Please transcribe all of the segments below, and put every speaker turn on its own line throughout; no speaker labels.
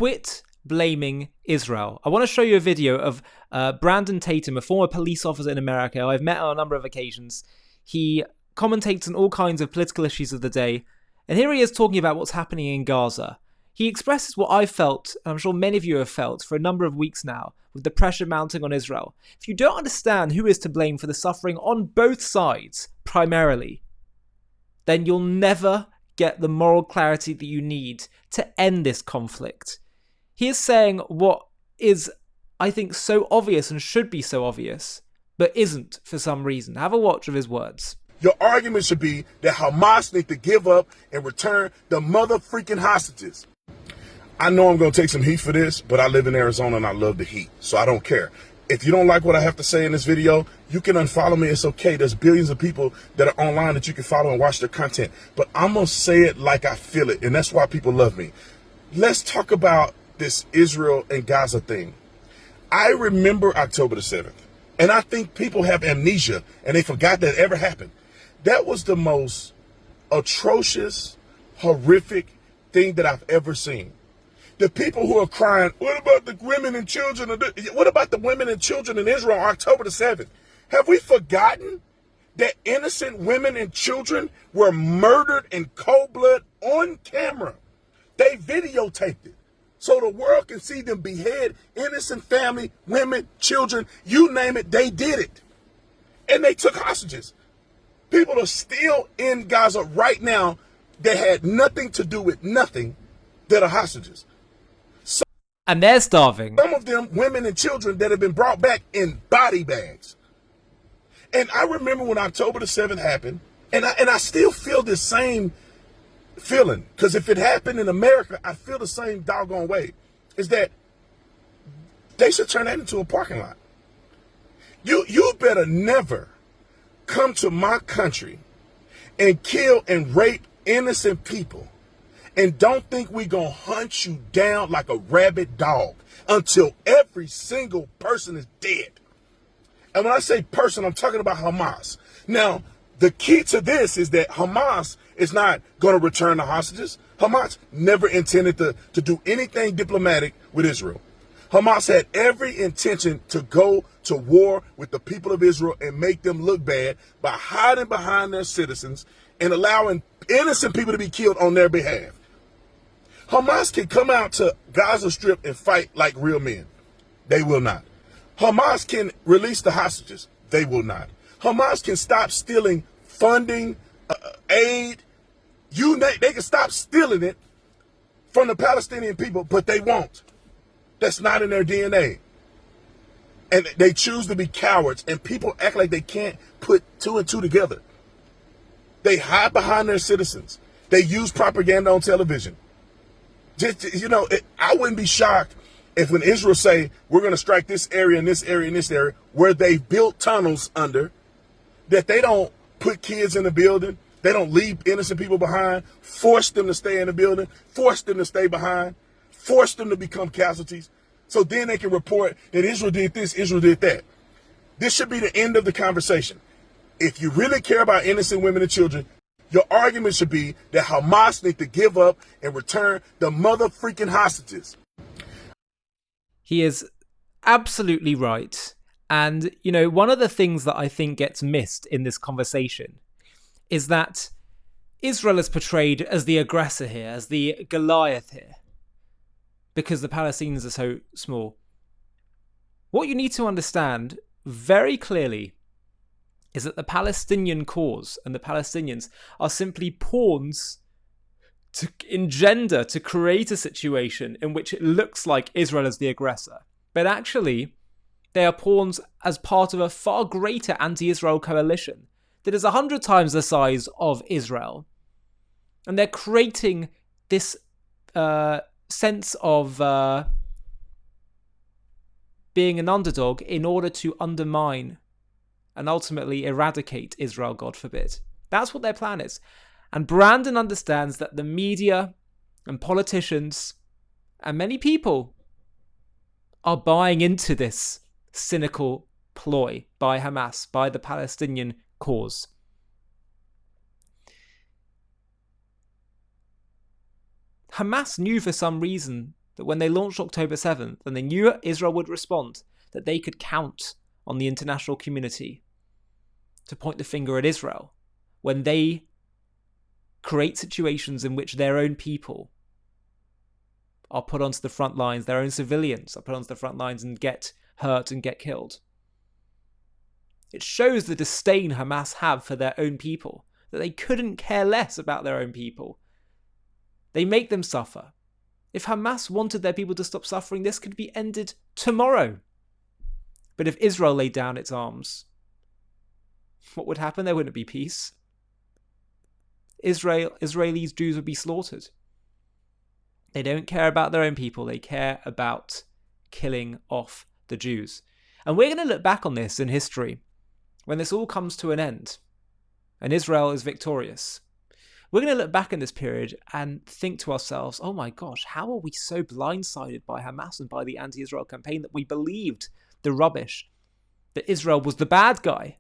quit blaming Israel. I want to show you a video of Brandon Tatum, a former police officer in America. I've met on a number of occasions. He commentates on all kinds of political issues of the day. And here he is talking about what's happening in Gaza. He expresses what I've felt, and I'm sure many of you have felt for a number of weeks now, with the pressure mounting on Israel. If you don't understand who is to blame for the suffering on both sides, primarily, then you'll never get the moral clarity that you need to end this conflict. He is saying what is, I think, so obvious and should be so obvious, but isn't for some reason. Have a watch of his words.
Your argument should be that Hamas need to give up and return the mother-freaking hostages. I know I'm going to take some heat for this, but I live in Arizona and I love the heat, so I don't care. If you don't like what I have to say in this video, you can unfollow me. It's okay. There's billions of people that are online that you can follow and watch their content. But I'm going to say it like I feel it, and that's why people love me. Let's talk about this Israel and Gaza thing. I remember October the 7th, and I think people have amnesia, and they forgot that ever happened. That was the most atrocious, horrific thing that I've ever seen. The people who are crying, what about the women and children? What about the women and children in Israel on October the 7th? Have we forgotten that innocent women and children were murdered in cold blood on camera? They videotaped it so the world can see them behead innocent family, women, children, you name it, they did it. And they took hostages. People are still in Gaza right now that had nothing to do with nothing that are hostages.
And they're starving.
Some of them, women and children that have been brought back in body bags. And I remember when October the 7th happened, and I still feel the same feeling. Because if it happened in America, I feel the same doggone way. Is that they should turn that into a parking lot. You better never come to my country and kill and rape innocent people. And don't think we're going to hunt you down like a rabid dog until every single person is dead. And when I say person, I'm talking about Hamas. Now, the key to this is that Hamas is not going to return the hostages. Hamas never intended to do anything diplomatic with Israel. Hamas had every intention to go to war with the people of Israel and make them look bad by hiding behind their citizens and allowing innocent people to be killed on their behalf. Hamas can come out to Gaza Strip and fight like real men. They will not. Hamas can release the hostages. They will not. Hamas can stop stealing funding, aid. They can stop stealing it from the Palestinian people, but they won't. That's not in their DNA. And they choose to be cowards, and people act like they can't put two and two together. They hide behind their citizens. They use propaganda on television. I wouldn't be shocked if when Israel say, we're going to strike this area and this area and this area, where they've built tunnels under, that they don't put kids in the building, they don't leave innocent people behind, force them to stay in the building, force them to stay behind, force them to become casualties, so then they can report that Israel did this, Israel did that. This should be the end of the conversation. If you really care about innocent women and children, your argument should be that Hamas need to give up and return the mother-freaking hostages.
He is absolutely right. And, one of the things that I think gets missed in this conversation is that Israel is portrayed as the aggressor here, as the Goliath here, because the Palestinians are so small. What you need to understand very clearly is that the Palestinian cause and the Palestinians are simply pawns to engender, to create a situation in which it looks like Israel is the aggressor. But actually, they are pawns as part of a far greater anti-Israel coalition that is 100 times the size of Israel. And they're creating this sense of being an underdog in order to undermine and ultimately eradicate Israel, God forbid. That's what their plan is. And Brandon understands that the media and politicians and many people are buying into this cynical ploy by Hamas, by the Palestinian cause. Hamas knew for some reason that when they launched October 7th and they knew Israel would respond, that they could count on the international community to point the finger at Israel when they create situations in which their own people are put onto the front lines, their own civilians are put onto the front lines and get hurt and get killed. It shows the disdain Hamas have for their own people, that they couldn't care less about their own people. They make them suffer. If Hamas wanted their people to stop suffering, this could be ended tomorrow. But if Israel laid down its arms, what would happen? There wouldn't be peace. Israelis, Jews would be slaughtered. They don't care about their own people. They care about killing off the Jews. And we're going to look back on this in history when this all comes to an end and Israel is victorious. We're going to look back in this period and think to ourselves, oh my gosh, how are we so blindsided by Hamas and by the anti-Israel campaign that we believed the rubbish, that Israel was the bad guy,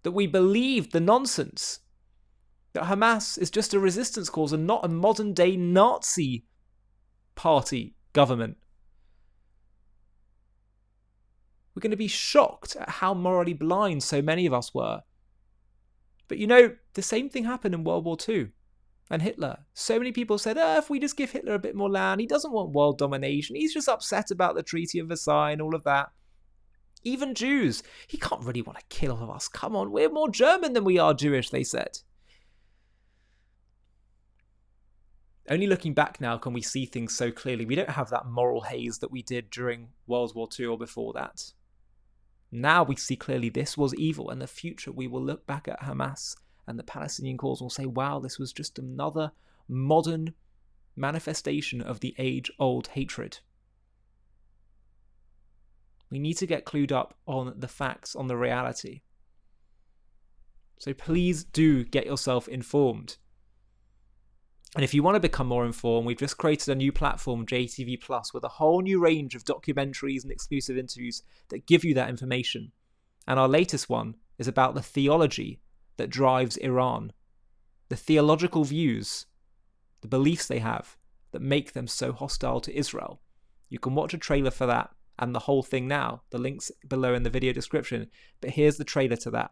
that we believed the nonsense, that Hamas is just a resistance cause and not a modern day Nazi party government. We're going to be shocked at how morally blind so many of us were. But you know, the same thing happened in World War II and Hitler. So many people said, if we just give Hitler a bit more land, he doesn't want world domination. He's just upset about the Treaty of Versailles and all of that. Even Jews, he can't really want to kill all of us. Come on, we're more German than we are Jewish, they said. Only looking back now can we see things so clearly. We don't have that moral haze that we did during World War II or before that. Now we see clearly this was evil. In the future, we will look back at Hamas and the Palestinian cause and will say, wow, this was just another modern manifestation of the age-old hatred. We need to get clued up on the facts, on the reality. So please do get yourself informed. And if you want to become more informed, we've just created a new platform, JTV Plus, with a whole new range of documentaries and exclusive interviews that give you that information. And our latest one is about the theology that drives Iran, the theological views, the beliefs they have that make them so hostile to Israel. You can watch a trailer for that and the whole thing now. The link's below in the video description. But here's the trailer to that.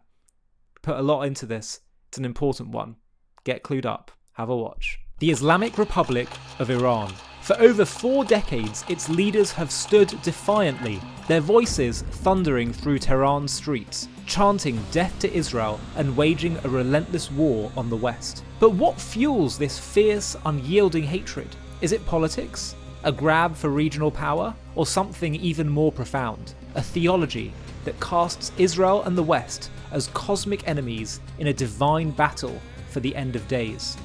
Put a lot into this. It's an important one. Get clued up. Have a watch. The Islamic Republic of Iran. For over 4 decades, its leaders have stood defiantly, their voices thundering through Tehran's streets, chanting death to Israel and waging a relentless war on the West. But what fuels this fierce, unyielding hatred? Is it politics? A grab for regional power? Or something even more profound? A theology that casts Israel and the West as cosmic enemies in a divine battle for the end of days.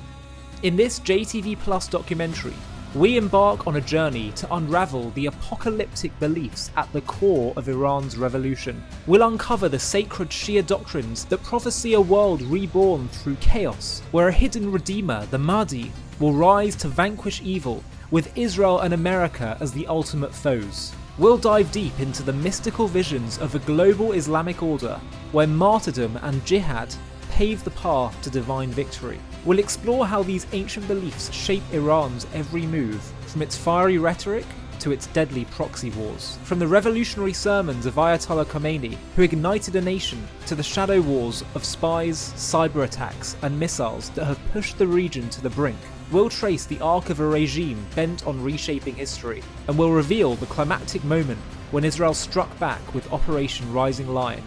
In this JTV Plus documentary, we embark on a journey to unravel the apocalyptic beliefs at the core of Iran's revolution. We'll uncover the sacred Shia doctrines that prophesy a world reborn through chaos, where a hidden redeemer, the Mahdi, will rise to vanquish evil, with Israel and America as the ultimate foes. We'll dive deep into the mystical visions of a global Islamic order, where martyrdom and jihad pave the path to divine victory. We'll explore how these ancient beliefs shape Iran's every move, from its fiery rhetoric to its deadly proxy wars. From the revolutionary sermons of Ayatollah Khomeini, who ignited a nation, to the shadow wars of spies, cyber attacks, and missiles that have pushed the region to the brink. We'll trace the arc of a regime bent on reshaping history, and we'll reveal the climactic moment when Israel struck back with Operation Rising Lion,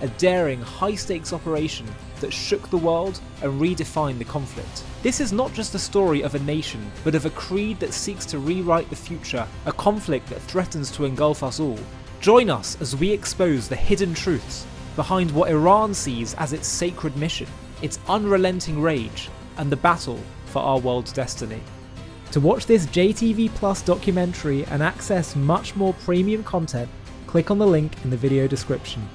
a daring, high-stakes operation that shook the world and redefined the conflict. This is not just the story of a nation, but of a creed that seeks to rewrite the future, a conflict that threatens to engulf us all. Join us as we expose the hidden truths behind what Iran sees as its sacred mission, its unrelenting rage, and the battle for our world's destiny. To watch this JTV Plus documentary and access much more premium content, click on the link in the video description.